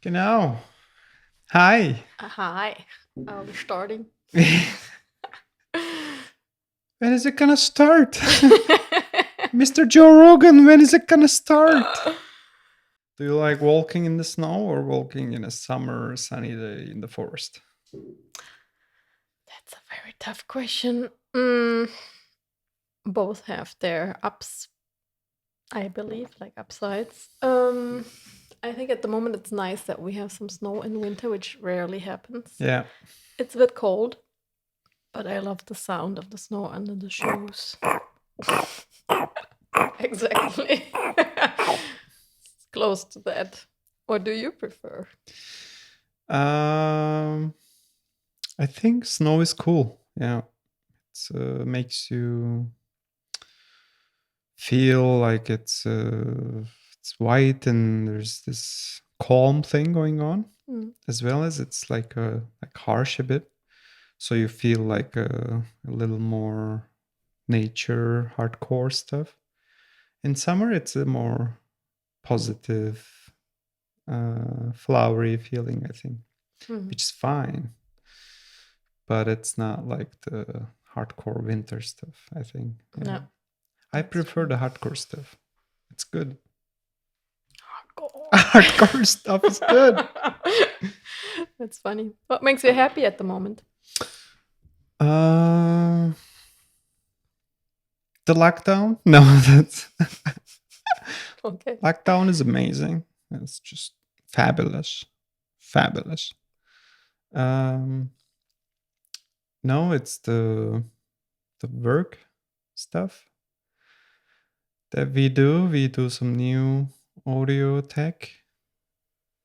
Genau. Hi. Hi, are we starting? When is it gonna start? Mr. Joe Rogan, when is it gonna start? Do you like walking in the snow or walking in a summer sunny day in the forest? That's a very tough question. Both have their ups, I believe, like upsides. I think at the moment it's nice that we have some snow in winter, which rarely happens. Yeah. It's a bit cold, but I love the sound of the snow under the shoes. Exactly. It's close to that. What do you prefer? Um I think snow is cool. Yeah. It makes you feel like it's white and there's this calm thing going on, Mm. as well as it's like harsh a bit. So you feel like a little more nature, hardcore stuff. In summer, it's a more positive, flowery feeling, I think, Mm. which is fine. But it's not like the hardcore winter stuff, I think. Yeah. No, I that's prefer true. the hardcore stuff. It's good. Hardcore. Hardcore stuff is good. That's funny. What makes you happy at the moment? Uh, the lockdown? No, that's Okay. lockdown is amazing. It's just fabulous. Fabulous. Um, no, it's the work stuff that we do. We do some new audio tech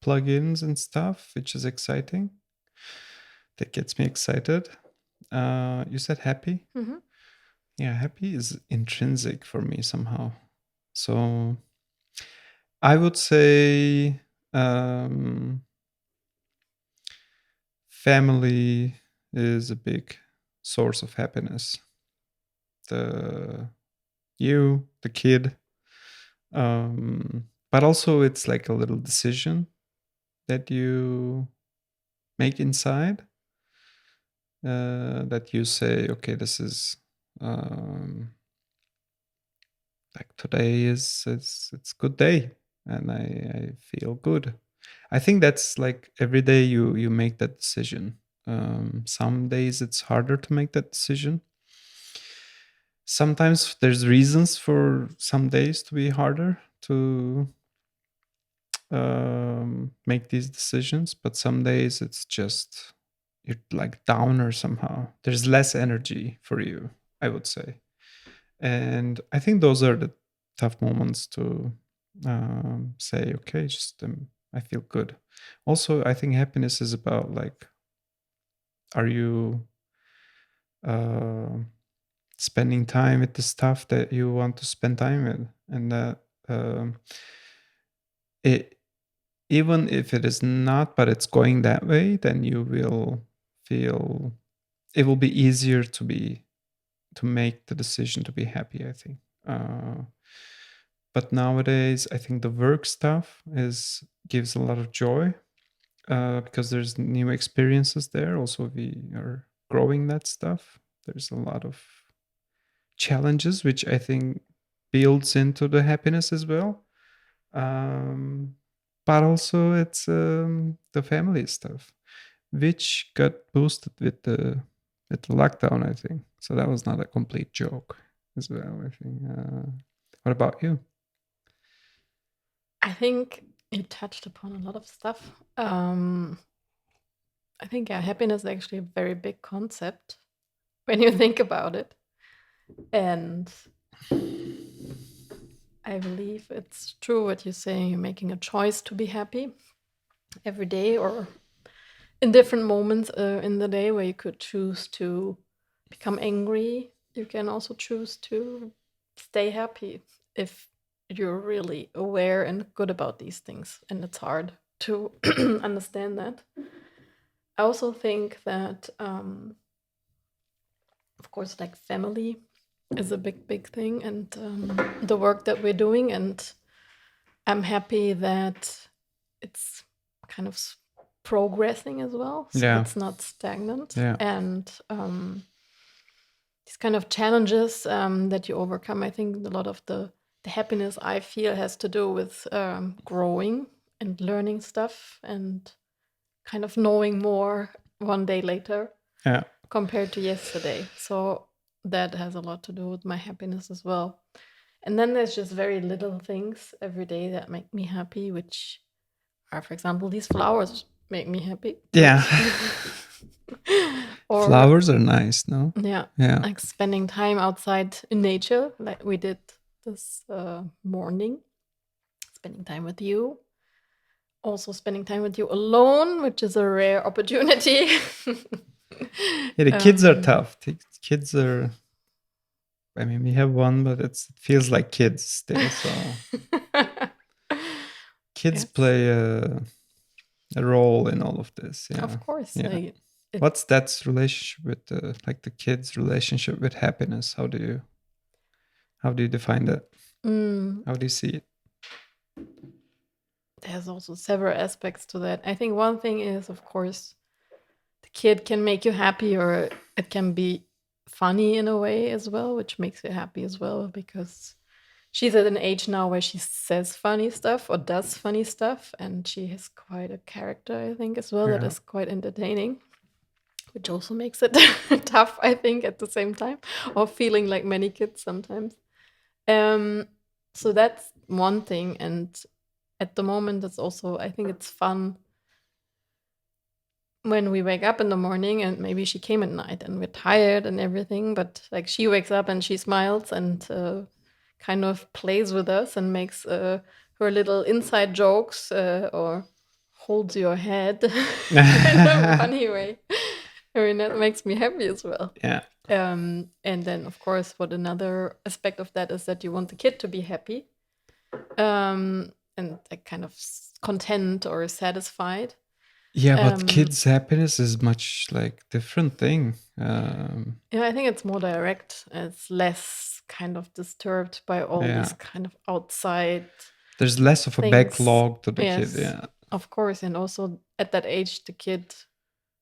plugins and stuff, which is exciting. That gets me excited. You said happy? Hmm. Yeah, happy is intrinsic for me somehow. So I would say family is a big source of happiness. The the kid, but also it's like a little decision that you make inside, that you say, okay, this is like today is it's good day, and I feel good. I think that's like every day you make that decision. Some days it's harder to make that decision. Sometimes there's reasons for some days to be harder to make these decisions, but some days it's just you're like downer somehow. There's less energy for you, I would say. And I think those are the tough moments to say, okay, just I feel good. Also, I think happiness is about like, are you uh, spending time with the stuff that you want to spend time with, and that it even if it is not, but it's going that way, then you will feel it will be easier to make the decision to be happy, I think. But nowadays, I think the work stuff is gives a lot of joy, because there's new experiences there. Also, we are growing that stuff. There's a lot of challenges, which I think builds into the happiness as well. Um, but also, it's the family stuff, which got boosted with the lockdown, I think. So that was not a complete joke as well, I think. What about you? I think you touched upon a lot of stuff. I think happiness is actually a very big concept when you think about it. And I believe it's true what you're saying. You're making a choice to be happy every day or in different moments in the day where you could choose to become angry. You can also choose to stay happy if you're really aware and good about these things. And it's hard to understand that. I also think that, of course, like family is a big, big thing, and the work that we're doing. And I'm happy that it's kind of progressing as well. So Yeah. it's not stagnant. Yeah. And these kind of challenges that you overcome, I think a lot of the happiness I feel has to do with growing and learning stuff and kind of knowing more one day later Yeah. compared to yesterday. So that has a lot to do with my happiness as well. And then there's just very little things every day that make me happy, which are, for example, these flowers make me happy. Yeah. Or flowers are nice, no? yeah, Yeah. like spending time outside in nature, like we did this morning, spending time with you. Also spending time with you alone, which is a rare opportunity. Yeah, the kids are tough. The kids are. I mean, we have one, but it feels like kids still. So kids Yes. play a role in all of this. Yeah, Of course. Yeah. What's that relationship with the kids' relationship with happiness? How do you define that? How do you see it? There's also several aspects to that. I think one thing is, of course, the kid can make you happy, or it can be funny in a way as well, which makes you happy as well, because she's at an age now where she says funny stuff or does funny stuff, and she has quite a character, I think, as well, that Yeah. is quite entertaining, which also makes it tough, I think, at the same time, or feeling like many kids sometimes. So that's one thing, and at the moment, it's also, I think it's fun when we wake up in the morning, and maybe she came at night and we're tired and everything, but like she wakes up and she smiles and kind of plays with us and makes her little inside jokes or holds your head in a funny way. I mean, that makes me happy as well. Yeah. And then, of course, what another aspect of that is that you want the kid to be happy and like kind of content or satisfied. Yeah, but kids' happiness is much like different thing. Yeah, I think it's more direct. It's less kind of disturbed by all these kind of outside. There's less of a things. backlog to the Yes, kid. Yeah, of course, and also at that age, the kid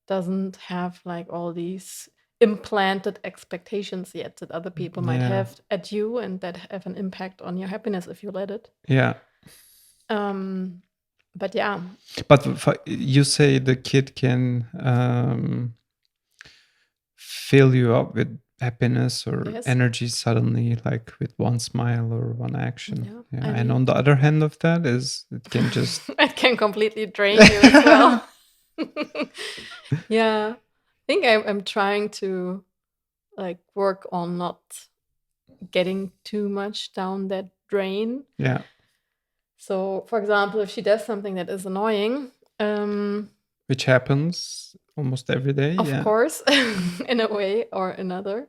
doesn't have like all these implanted expectations yet that other people might have at you, and that have an impact on your happiness if you let it. Yeah. But yeah. But you say the kid can fill you up with happiness or energy suddenly, like with one smile or one action. Yeah. And on the other hand of that is it can just it can completely drain you as well. Yeah. I think I'm trying to like work on not getting too much down that drain. Yeah. So, for example, if she does something that is annoying, which happens almost every day, of course, in a way or another,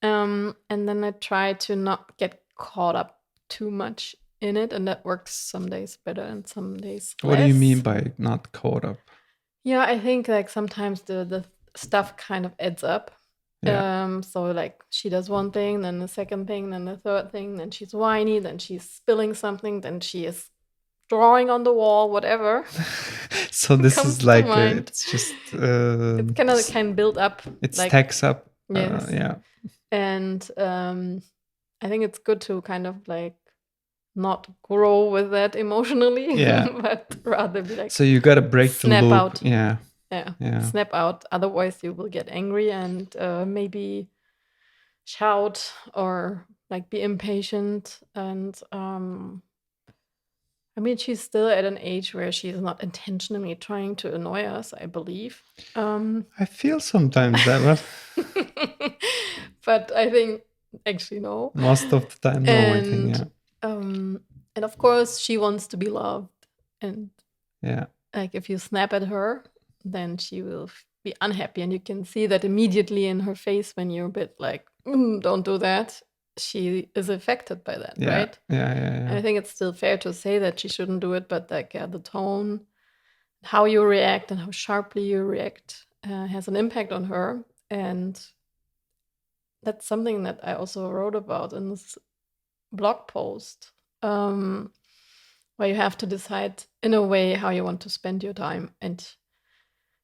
and then I try to not get caught up too much in it, and that works some days better and some days less. What do you mean by not caught up? Yeah, I think like sometimes the stuff kind of adds up. Yeah. So like she does one thing, then the second thing, then the third thing, then she's whiny, then she's spilling something, then she is drawing on the wall, whatever. So this is like it's just it can build up. It stacks up. Yes. Yeah. And I think it's good to kind of like not grow with that emotionally, but rather be like, so you gotta break the loop. Out. Yeah. Snap out. Otherwise, you will get angry and maybe shout or like be impatient. And I mean, she's still at an age where she's not intentionally trying to annoy us, I believe. I feel sometimes that way. But I think actually no. Most of the time, no. I think, yeah. And of course, she wants to be loved. And like if you snap at her, then she will be unhappy. And you can see that immediately in her face when you're a bit like, don't do that. She is affected by that, right? Yeah. And I think it's still fair to say that she shouldn't do it, but like the tone, how you react and how sharply you react has an impact on her. And that's something that I also wrote about in this blog post, where you have to decide in a way how you want to spend your time. And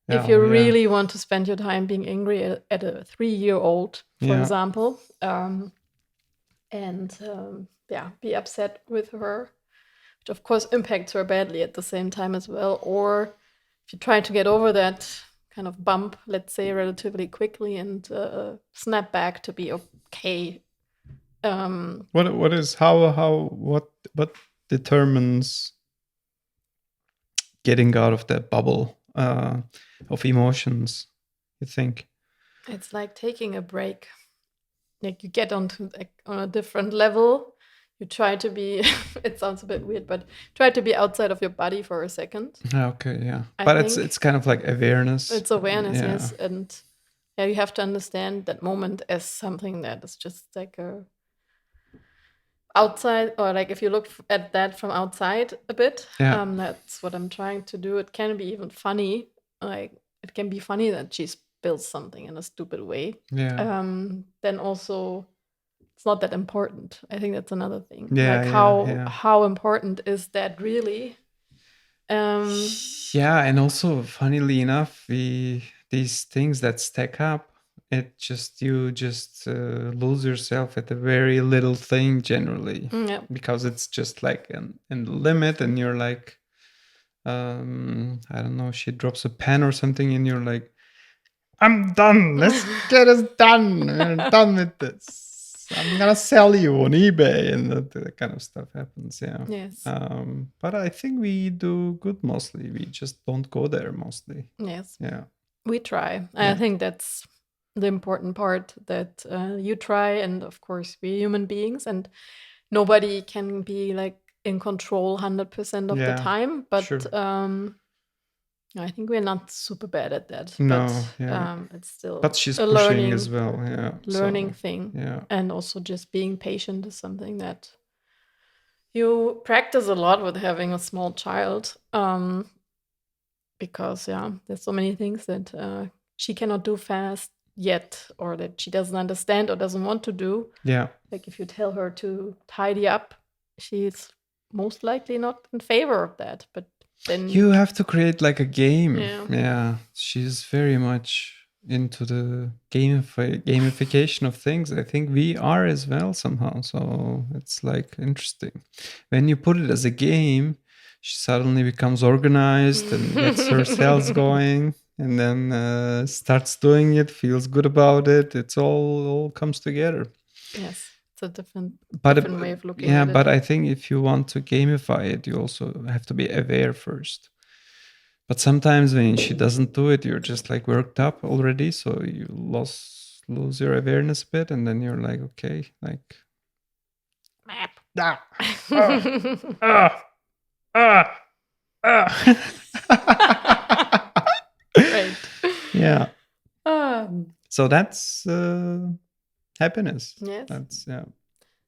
if Yeah, you yeah. really want to spend your time being angry at a 3-year-old, for Yeah. example, and be upset with her, which of course impacts her badly at the same time as well. Or if you try to get over that kind of bump, let's say, relatively quickly and snap back to be okay. What determines getting out of that bubble of emotions, you think? It's like taking a break. Like you get on a different level. You try to be it sounds a bit weird, but try to be outside of your body for a second. Okay, yeah. I But think it's kind of like awareness. it's awareness, Yeah. yes. And yeah, you have to understand that moment as something that is just like a outside, or like if you look at that from outside a bit, Yeah. that's what I'm trying to do. It can be even funny. Like it can be funny that she spills something in a stupid way. Yeah. Then also it's not that important. I think that's another thing. Yeah, Like yeah. how important is that really? Yeah, and also funnily enough, these things that stack up, you just lose yourself at a very little thing generally, Yeah. because it's just like in the limit, and you're like, I don't know, she drops a pen or something, and you're like, I'm done. Let's get us done. We're done with this. I'm gonna sell you on eBay, and that kind of stuff happens. Yeah. Yes. But I think we do good mostly. We just don't go there mostly. Yes. Yeah. We try. Yeah. I think that's the important part, that you try, and of course we're human beings, and nobody can be like in control 100% of the Yeah, time. But sure. I think we're not super bad at that. No, But yeah. it's still But she's a pushing as well. Yeah. learning So, thing. yeah. And also just being patient is something that you practice a lot with having a small child. Because there's so many things that she cannot do fast yet, or that she doesn't understand or doesn't want to do. Yeah. Like if you tell her to tidy up, she's most likely not in favor of that. But then You have to create like a game. Yeah. Yeah. She's very much into the gamification of things. I think we are as well somehow. So it's like interesting. When you put it as a game, she suddenly becomes organized and gets her cells going, and then starts doing it, feels good about it. It's all comes together. Yes, it's a different But way of looking yeah, at it. but I think if you want to gamify it, you also have to be aware first. But sometimes when she doesn't do it, you're just like worked up already, so you lose your awareness a bit, and then you're like, okay, like Map. Right. Yeah. Um, So that's happiness. Yes. That's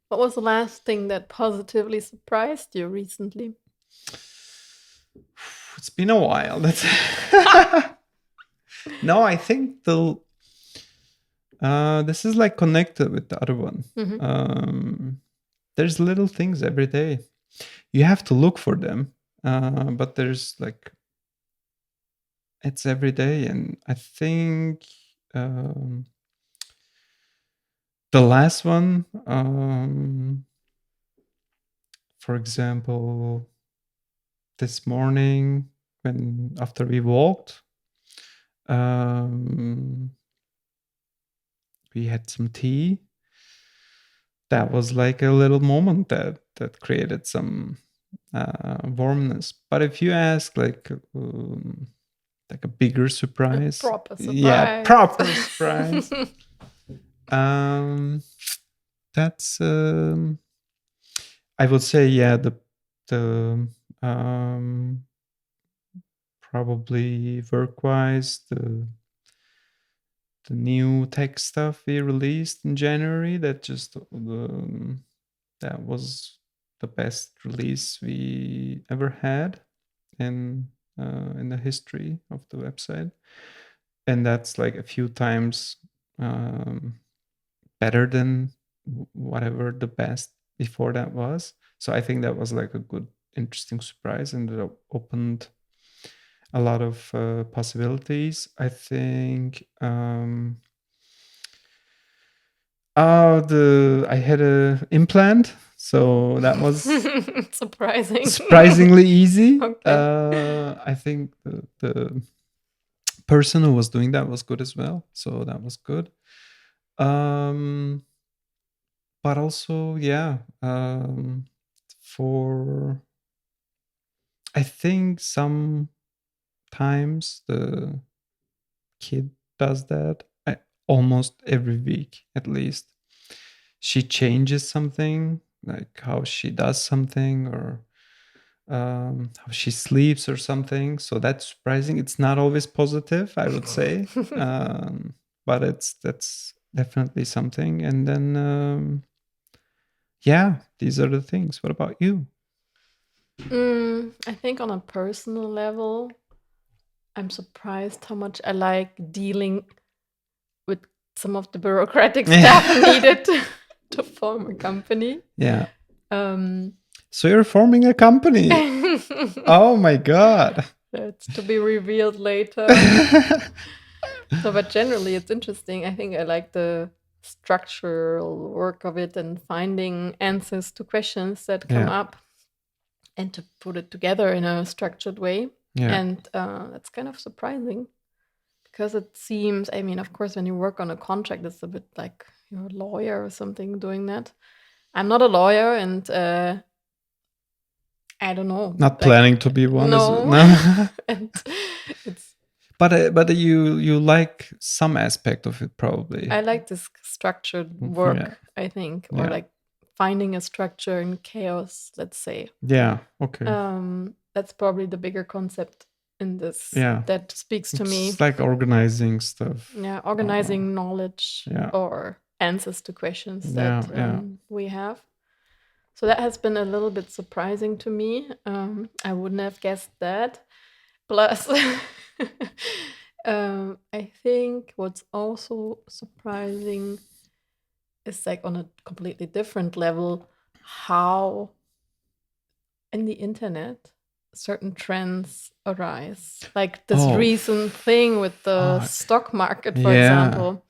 What was the last thing that positively surprised you recently? It's been a while. That's No, I think this is like connected with the other one. There's little things every day. You have to look for them, but there's like, it's every day, and I think the last one, for example, this morning when after we walked, we had some tea. That was like a little moment that created some warmness. But if you ask like a bigger surprise, Proper surprise. yeah, proper surprise. That's I would say, yeah, the probably work-wise, the new tech stuff we released in January, that was the best release we ever had in the history of the website, and that's like a few times better than whatever the best before that was. So I think that was like a good interesting surprise, and it opened a lot of possibilities. I think I had a implant, so that was surprisingly easy. Okay. I think the person who was doing that was good as well, so that was good. But also, yeah, for I think sometimes the kid does that almost every week at least. She changes something, like how she does something, or how she sleeps or something. So that's surprising. It's not always positive, I would say, but that's definitely something. And then, yeah, these are the things. What about you? I think on a personal level, I'm surprised how much I like dealing with some of the bureaucratic stuff needed to form a company. Yeah. Um, So you're forming a company. Oh my God. That's to be revealed later. No, but generally it's interesting. I think I like the structural work of it and finding answers to questions that come Yeah. up and to put it together in a structured way. Yeah. And that's kind of surprising because it seems, I mean, of course, when you work on a contract, it's a bit like you're a lawyer or something doing that. I'm not a lawyer, and I don't know. Not planning to be one. No. And it's. But you like some aspect of it, probably. I like this structured work. Yeah. I think, or Yeah. like finding a structure in chaos. Let's say. Yeah. Okay. That's probably the bigger concept in this. Yeah. That speaks to me. It's like organizing stuff. Yeah, organizing knowledge or answers to questions that we have. So that has been a little bit surprising to me. I wouldn't have guessed that. Plus, I think what's also surprising is like on a completely different level how in the internet certain trends arise. Like this recent thing with the stock market, for example.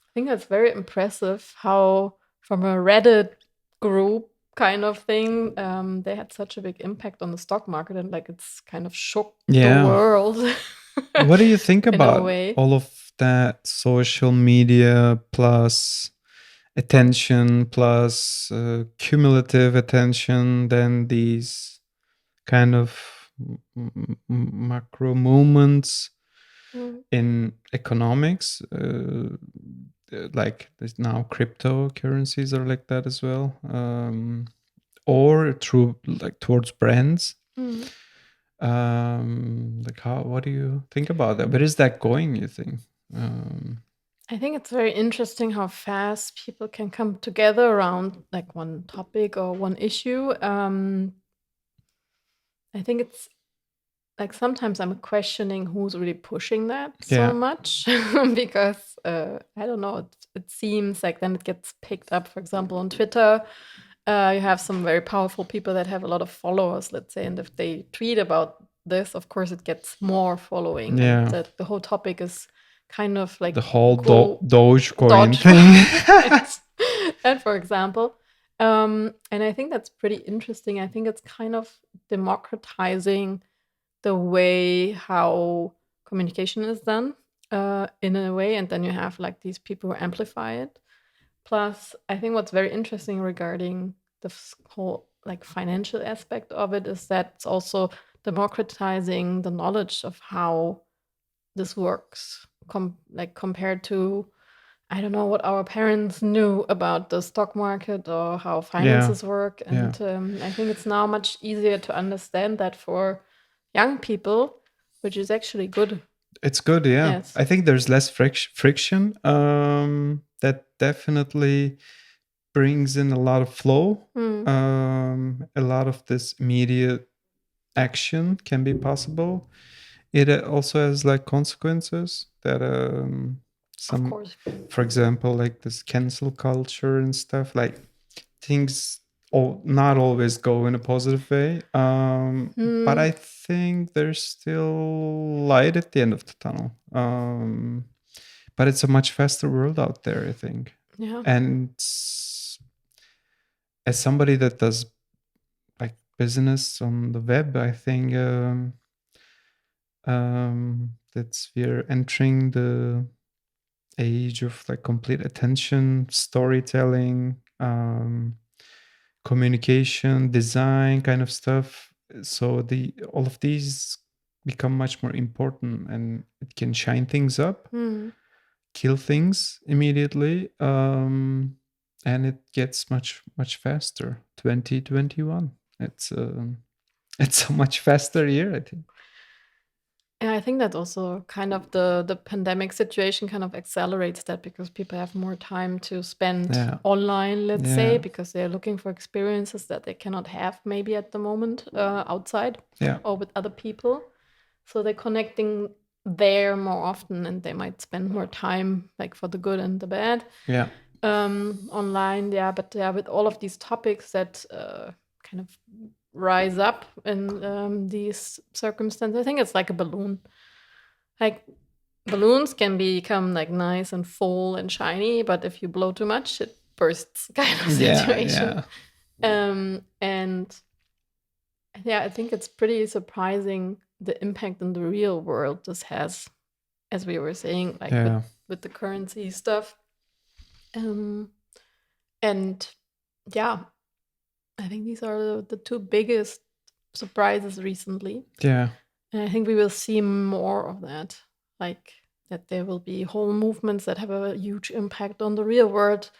I think that's very impressive how from a Reddit group kind of thing, they had such a big impact on the stock market, and like it's kind of shook the world. What do you think about all of that social media plus attention plus cumulative attention, then these kind of macro movements in economics, like there's now cryptocurrencies are like that as well, or through like towards brands. Like what do you think about that? Where is that going, you think? I think it's very interesting how fast people can come together around like one topic or one issue. I think it's like sometimes I'm questioning who's really pushing that so much because I don't know. It seems like then it gets picked up. For example, on Twitter, you have some very powerful people that have a lot of followers, let's say, and if they tweet about this, of course, it gets more following. And the whole topic is kind of like the whole Dogecoin thing. And for example, and I think that's pretty interesting. I think it's kind of democratizing the way how communication is done in a way, and then you have like these people who amplify it. Plus, I think what's very interesting regarding the whole like financial aspect of it is that it's also democratizing the knowledge of how this works, like compared to, I don't know what our parents knew about the stock market or how finances work. And I think it's now much easier to understand that for young people, which is actually good. It's good, yeah. Yes. I think there's less friction. That definitely brings in a lot of flow. A lot of this immediate action can be possible. It also has like consequences that some, of course, for example, like this cancel culture and stuff, like things not always go in a positive way. But I Hmm. think there's still light at the end of the tunnel. But it's a much faster world out there, I think. Yeah. And as somebody that does like business on the web, I think that we're entering the age of like complete attention, storytelling, communication, design kind of stuff. So the all of these become much more important, and it can shine things up, Hmm. kill things immediately, and it gets much faster. 2021. It's it's a much faster year, I think. Yeah, I think that also kind of the pandemic situation kind of accelerates that because people have more time to spend Yeah. online, let's say, Yeah. because they're looking for experiences that they cannot have maybe at the moment outside Yeah. or with other people. So they're connecting there more often, and they might spend more time, like for the good and the bad, Yeah. online. Yeah, but yeah, with all of these topics that kind of rise up in these circumstances, I think it's like a balloon. Like balloons can become like nice and full and shiny, but if you blow too much, it bursts kind of Yeah. situation. Yeah. And yeah, I think it's pretty surprising the impact in the real world this has, as we were saying, like Yeah. with the currency stuff. Um, and yeah, I think these are the two biggest surprises recently. Yeah. And I think we will see more of that, like that there will be whole movements that have a huge impact on the real world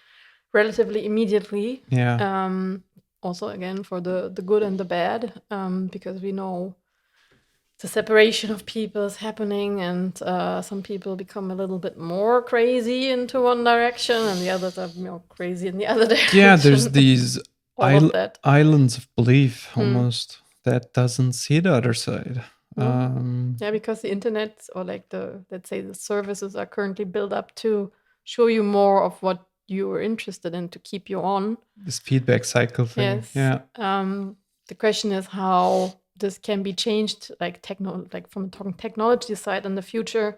relatively immediately. Yeah. Also, again, for the good and the bad, because we know the separation of people is happening, and some people become a little bit more crazy into one direction, and the others are more crazy in the other Yeah, there's direction. these All of that. islands of belief Mm. almost that doesn't see the other side. No. Yeah, because the internet or like let's say the services are currently built up to show you more of what you are interested in to keep you on. This feedback cycle thing. Yes. Yeah. The question is how this can be changed, like like from talking technology side in the future,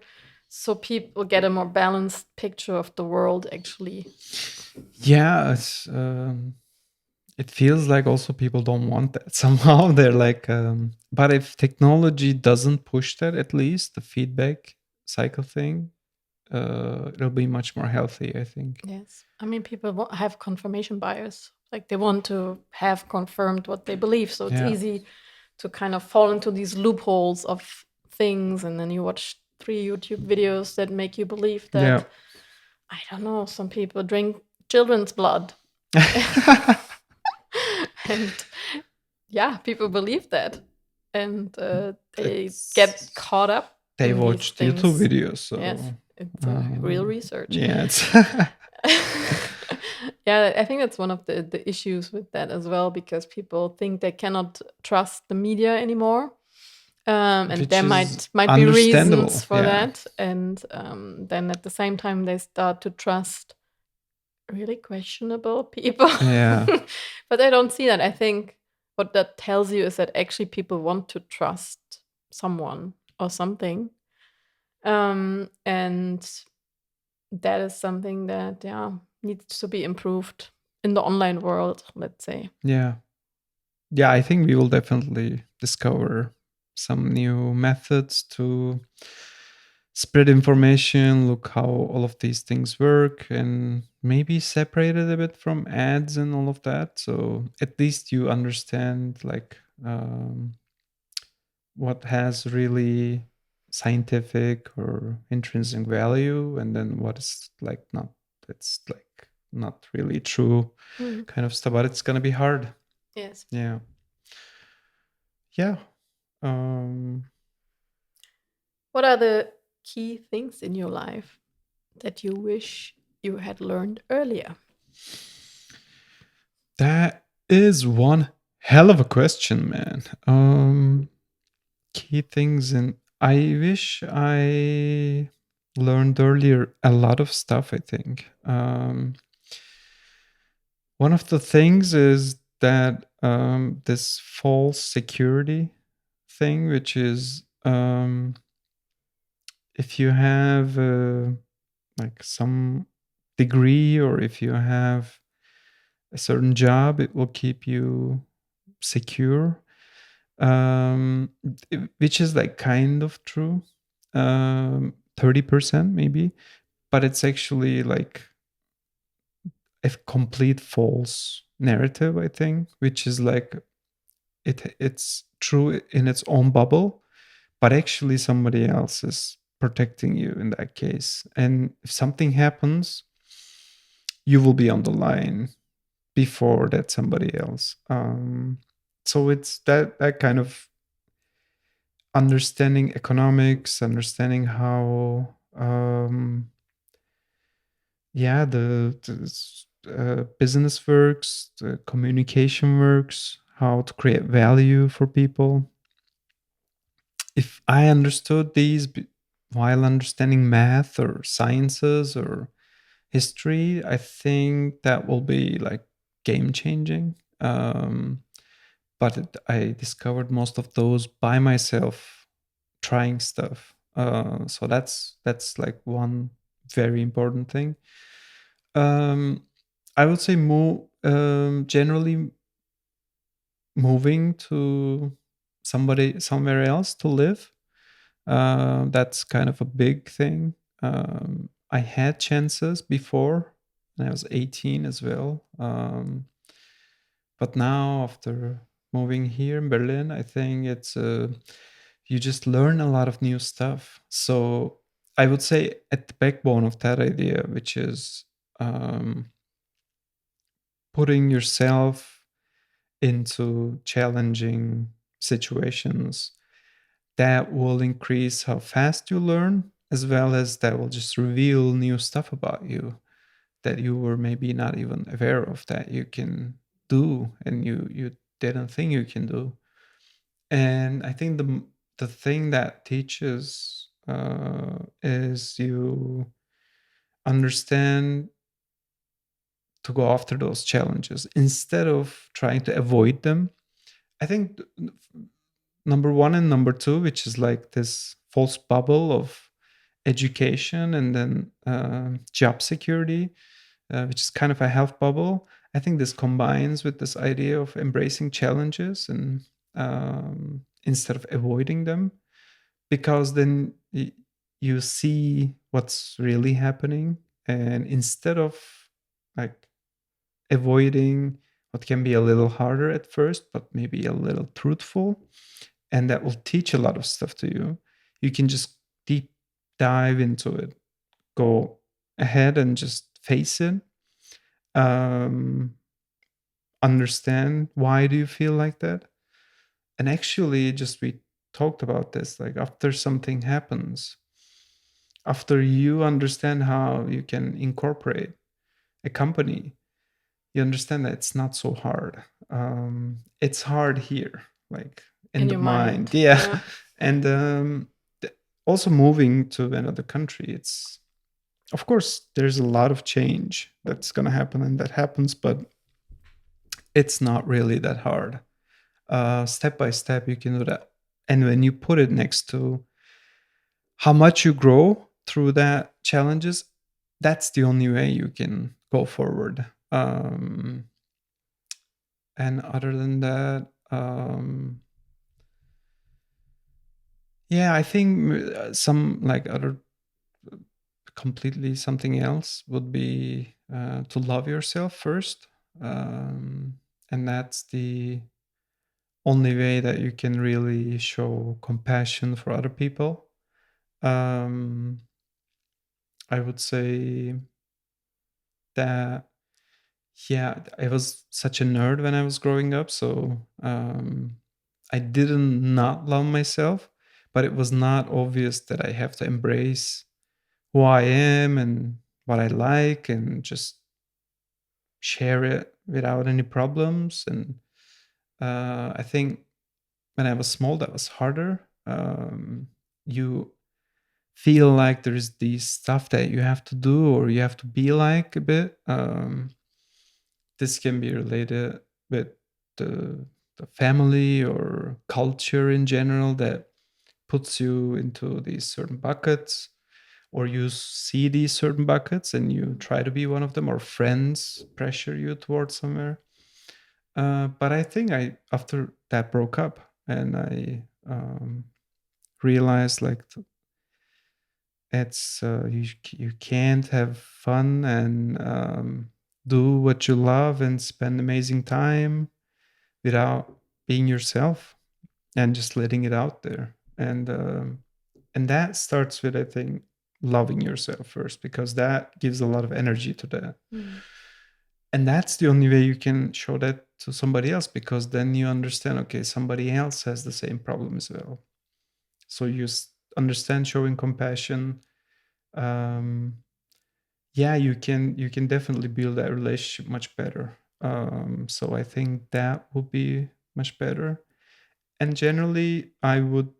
so people get a more balanced picture of the world actually. Yeah, it feels like also people don't want that somehow. They're like, but if technology doesn't push that, at least the feedback cycle thing, it'll be much more healthy, I think. Yes. I mean, people have confirmation bias. Like they want to have confirmed what they believe. So it's Yeah. easy to kind of fall into these loopholes of things. And then you watch 3 YouTube videos that make you believe Yeah. that, I don't know, some people drink children's blood. And yeah, people believe that. And they get caught up They in these watched YouTube things. videos, so Yes, it's real research. yeah, it's Yeah, I think that's one of the issues with that as well, because people think they cannot trust the media anymore. And which there is might be understandable. reasons for Yeah, that. And then at the same time, they start to trust really questionable people. yeah, But I don't see that. I think what that tells you is that actually people want to trust someone or something. And that is something that, yeah, needs to be improved in the online world, let's say. yeah, yeah. I think we will definitely discover some new methods to spread information, look how all of these things work, and maybe separate it a bit from ads and all of that. So at least you understand like what has really scientific or intrinsic value, and then what is like not, it's like not really true Mm. kind of stuff. But it's gonna be hard. Yes. Yeah. Yeah. um What are the key things in your life that you wish you had learned earlier? that is one hell of a question, man. Key things, and I wish I learned earlier a lot of stuff, I think. One of the things is that this false security thing, which is if you have like some degree, or if you have a certain job, it will keep you secure, which is like kind of true, 30% maybe, but it's actually like a complete false narrative, I think, which is like it's true in its own bubble, but actually somebody else is protecting you in that case. And if something happens, you will be on the line before that somebody else. So it's that kind of understanding economics, understanding how yeah the business works, the communication works, how to create value for people. If I understood these while understanding math or sciences or history, I think that will be like game changing. But I discovered most of those by myself, trying stuff. So that's like one very important thing. Um, I would say generally moving to somewhere else to live. That's kind of a big thing. I had chances before when I was 18 as well. But now, after moving here in Berlin, I think it's you just learn a lot of new stuff. So I would say at the backbone of that idea, which is um, putting yourself into challenging situations, that will increase how fast you learn, as well as that will just reveal new stuff about you that you were maybe not even aware of that you can do, and you didn't think you can do. And I think the thing that teaches is you understand to go after those challenges instead of trying to avoid them. I think number one and number two, which is like this false bubble of education and then job security, which is kind of a health bubble. I think this combines with this idea of embracing challenges and instead of avoiding them, because then you see what's really happening, and instead of like avoiding what can be a little harder at first, but maybe a little truthful, and that will teach a lot of stuff to you, you can just deep dive into it, go ahead and just face it, um, understand why do you feel like that. And actually, just we talked about this, like after something happens, after you understand how you can incorporate a company, you understand that it's not so hard. It's hard here, like in in the your mind, mind. yeah. Yeah. And also moving to another country, it's, of course, there's a lot of change that's going to happen, and that happens, but it's not really that hard. Step by step, you can do that. And when you put it next to how much you grow through that challenges, that's the only way you can go forward. And other than that, yeah, I think some like other completely something else would be to love yourself first. And that's the only way that you can really show compassion for other people. Um, I would say that, yeah, I was such a nerd when I was growing up. So I didn't not love myself, but it was not obvious that I have to embrace who I am and what I like and just share it without any problems. And I think when I was small, that was harder. You feel like there's this stuff that you have to do or you have to be like a bit. This can be related with the family or culture in general that puts you into these certain buckets, or you see these certain buckets and you try to be one of them, or friends pressure you towards somewhere. But I think after that broke up and I realized like it's you can't have fun and do what you love and spend amazing time without being yourself and just letting it out there. And that starts with, I think, loving yourself first, because that gives a lot of energy to that. And that's the only way you can show that to somebody else, because then you understand, okay, somebody else has the same problem as well. So you understand showing compassion. Yeah, you can definitely build that relationship much better. So I think that would be much better. And generally, I would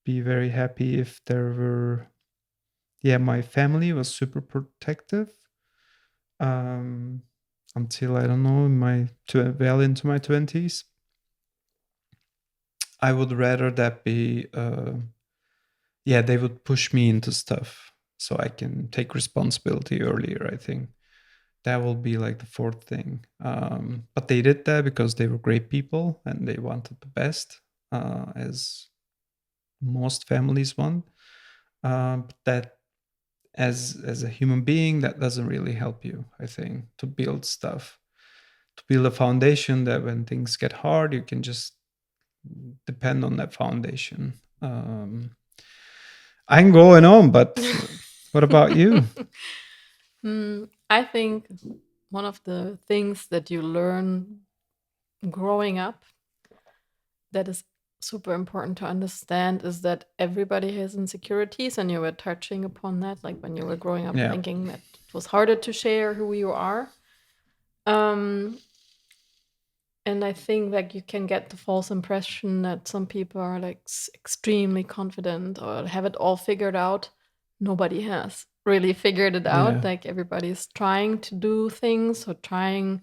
be very happy if there were, yeah, my family was super protective until, I don't know, well into my 20s. I would rather that be, yeah, they would push me into stuff so I can take responsibility earlier, I think. That will be like the fourth thing. But they did that because they were great people and they wanted the best, as most families want. But that, as a human being, that doesn't really help you, I think, to build stuff, to build a foundation that when things get hard, you can just depend on that foundation. I'm going on, but what about you? I think one of the things that you learn growing up that is super important to understand is that everybody has insecurities, and you were touching upon that, like when you were growing up, Yeah. thinking that it was harder to share who you are. And I think like you can get the false impression that some people are like extremely confident or have it all figured out. Nobody has really figured it out. Yeah. Like everybody's trying to do things or trying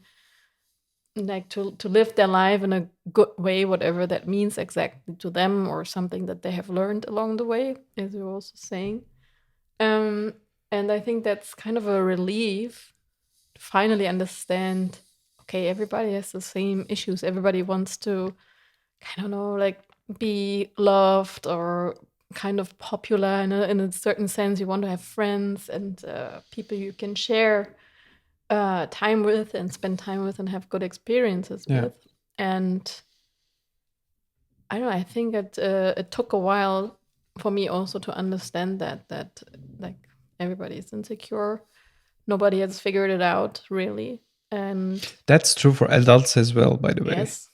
like to live their life in a good way, whatever that means exactly to them, or something that they have learned along the way, as you're also saying. And I think that's kind of a relief to finally understand, okay, everybody has the same issues. Everybody wants to, I don't know, like be loved or kind of popular in a certain sense. You want to have friends and people you can share time with and spend time with and have good experiences with. And I don't know, I think it took a while for me also to understand that like everybody is insecure. Nobody has figured it out really. And that's true for adults as well, by the way. Yes,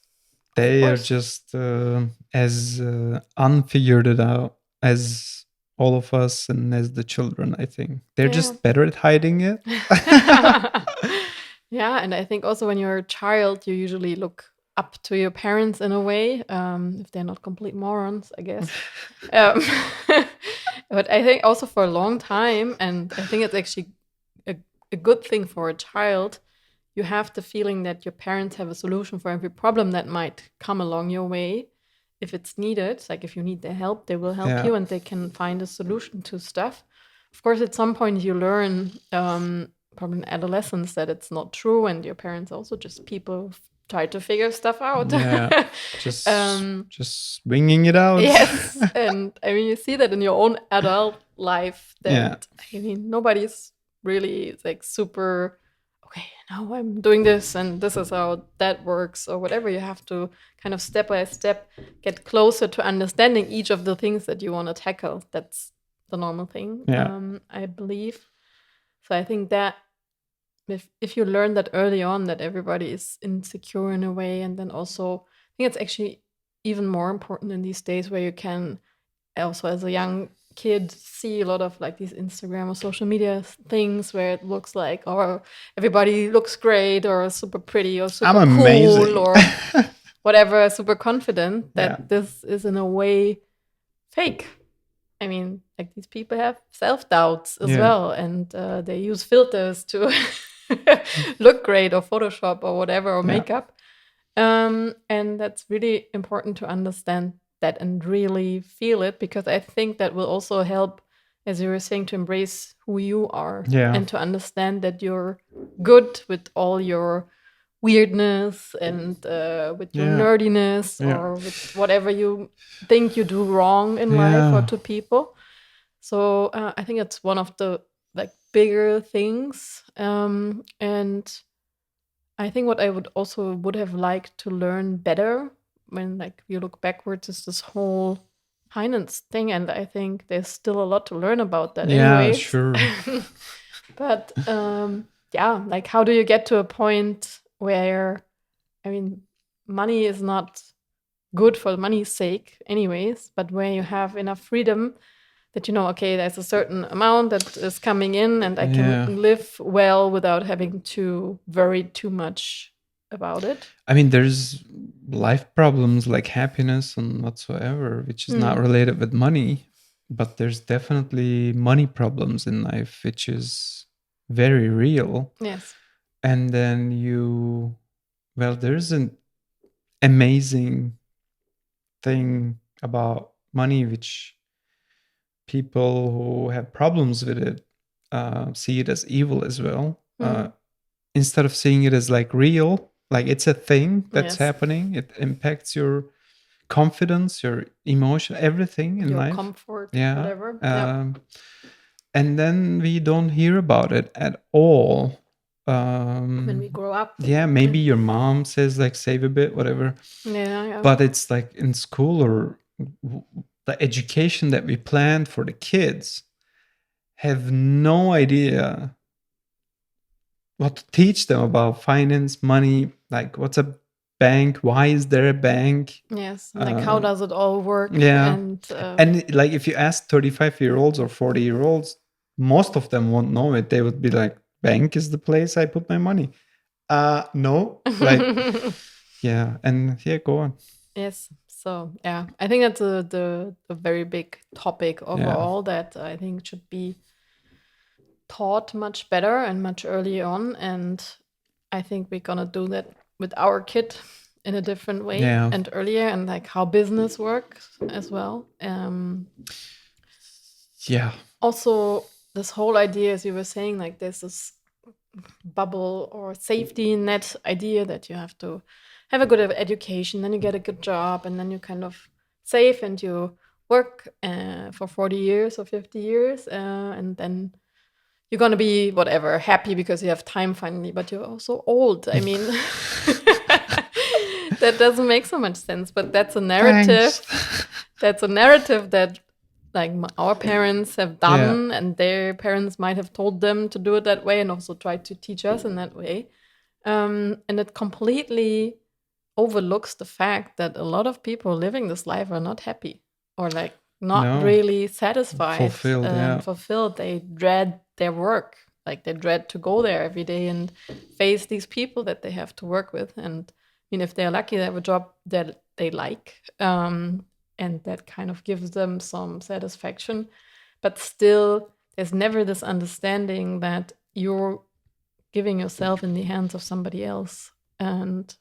they are just as unfigured it out as all of us and as the children, I think. They're just better at hiding it. Yeah, and I think also when you're a child, you usually look up to your parents in a way, if they're not complete morons, I guess. But I think also for a long time, and I think it's actually a good thing for a child, you have the feeling that your parents have a solution for every problem that might come along your way. If it's needed, like if you need their help, they will help you and they can find a solution to stuff. Of course, at some point you learn, probably in adolescence, that it's not true, and your parents also just people try to figure stuff out. Yeah, just winging it out. Yes, and I mean you see that in your own adult life. That I mean nobody's really like super. Okay, now I'm doing this, and this is how that works, or whatever. You have to kind of step by step get closer to understanding each of the things that you want to tackle. That's the normal thing, I believe. So I think that if you learn that early on, that everybody is insecure in a way, and then also I think it's actually even more important in these days where you can also as a young kid see a lot of like these Instagram or social media things where it looks like, or everybody looks great or super pretty or super cool amazing. Or whatever, super confident, that this is in a way fake. I mean, like these people have self-doubts as well, and they use filters to look great, or Photoshop or whatever, or makeup. And that's really important to understand that and really feel it, because I think that will also help, as you were saying, to embrace who you are Yeah. and to understand that you're good with all your weirdness and with your Yeah. nerdiness Yeah. or with whatever you think you do wrong in life or Yeah. to people. So I think it's one of the like bigger things. And I think what I would have liked to learn better when like you look backwards is this whole finance thing, and I think there's still a lot to learn about that Yeah, anyways. sure. But yeah, like how do you get to a point where, I mean, money is not good for money's sake anyways, but where you have enough freedom that you know, okay, there's a certain amount that is coming in and I can Yeah. live well without having to worry too much about it. I mean, there's life problems like happiness and whatsoever, which is not related with money, but there's definitely money problems in life, which is very real. Yes. And then there's an amazing thing about money, which people who have problems with it see it as evil as well. Instead of seeing it as like real, like it's a thing that's Yes. happening, it impacts your confidence, your emotion, everything in Your life. comfort, Yeah. whatever. And then we don't hear about it at all. When we grow up. Yeah, maybe your mom says like save a bit, whatever. Yeah. But it's like in school or the education that we planned for the kids have no idea what to teach them about finance, money, like what's a bank, why is there a bank? Yes. Like how does it all work? Yeah. And like if you ask 35-year-olds or 40-year-olds, most of them won't know it. They would be like, bank is the place I put my money. No. Like yeah, and yeah, go on. yes. So yeah, I think that's a very big topic overall that I think should be taught much better and much early on. And I think we're gonna do that with our kid in a different way and earlier, and like how business works as well. Yeah. Also, this whole idea, as you were saying, like there's this bubble or safety net idea that you have to have a good education, then you get a good job, and then you kind of save and you work for 40 years or 50 years, and then you're going to be whatever happy because you have time finally, but you're also old. I mean, that doesn't make so much sense, but that's a narrative. That's a narrative that like our parents have done, and their parents might have told them to do it that way and also tried to teach us in that way. And it completely overlooks the fact that a lot of people living this life are not happy or like not really satisfied, fulfilled. They dread their work. Like they dread to go there every day and face these people that they have to work with. And I mean, if they're lucky, they have a job that they like, and that kind of gives them some satisfaction. But still, there's never this understanding that you're giving yourself in the hands of somebody else. And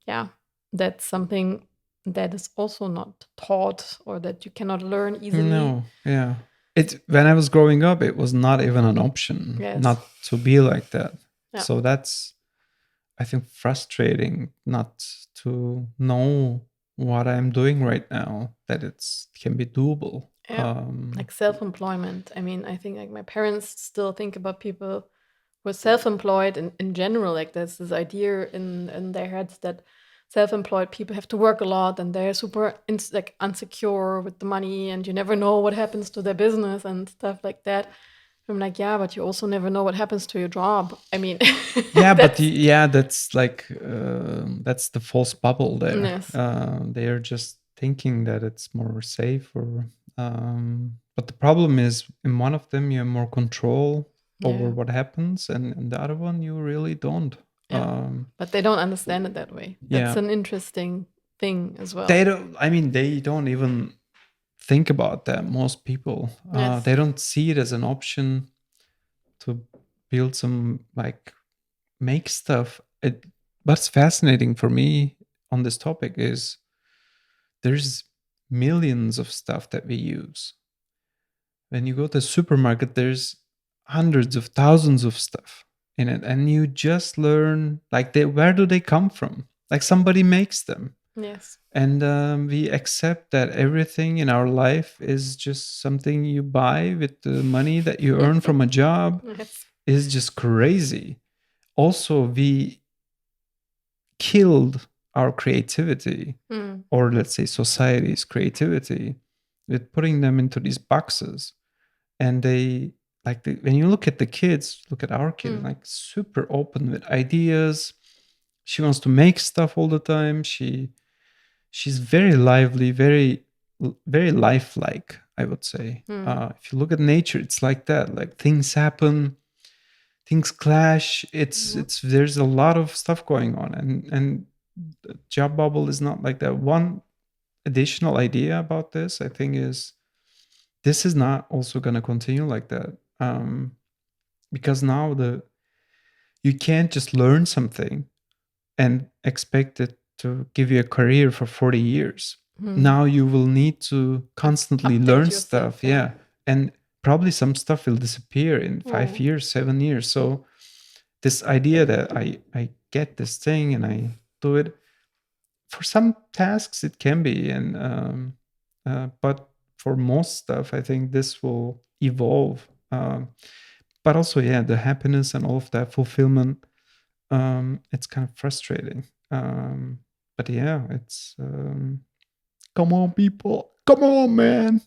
yeah, that's something that is also not taught or that you cannot learn easily. No, yeah. When I was growing up, it was not even an option not to be like that. Yeah. So that's, I think, frustrating not to know what I'm doing right now, that it can be doable. Yeah. Like self-employment. I mean, I think like my parents still think about people who are self-employed in general. Like there's this idea in their heads that self-employed people have to work a lot and they're super like insecure with the money, and you never know what happens to their business and stuff like that. I'm like, yeah, but you also never know what happens to your job. I mean, yeah, that's like that's the false bubble there. Yes. They are just thinking that it's more safe, or but the problem is in one of them you have more control over what happens, and in the other one you really don't. But they don't understand it that way. That's an interesting thing as well. They don't. I mean, they don't even think about that. Most people, they don't see it as an option to build some like make stuff. what's fascinating for me on this topic is there's millions of stuff that we use. When you go to the supermarket, there's hundreds of thousands of stuff in it, and you just learn like where do they come from? Like somebody makes them, Yes. and we accept that everything in our life is just something you buy with the money that you earn from a job. Yes. Is just crazy. Also, we killed our creativity, or let's say society's creativity, with putting them into these boxes. And they like when you look at the kids, look at our kid, like super open with ideas. She wants to make stuff all the time. She's very lively, very lifelike, I would say. If you look at nature, it's like that. Like things happen, things clash. It's there's a lot of stuff going on, and the job bubble is not like that. One additional idea about this, I think, is this is not also going to continue like that, because now you can't just learn something and expect it to give you a career for 40 years. Now you will need to constantly Update learn yourself, stuff. Yeah. And probably some stuff will disappear in 5 years, 7 years. So this idea that I get this thing and I do it, for some tasks it can be, and but for most stuff I think this will evolve. But also, yeah, the happiness and all of that fulfillment, it's kind of frustrating. But yeah, it's come on, people, come on, man.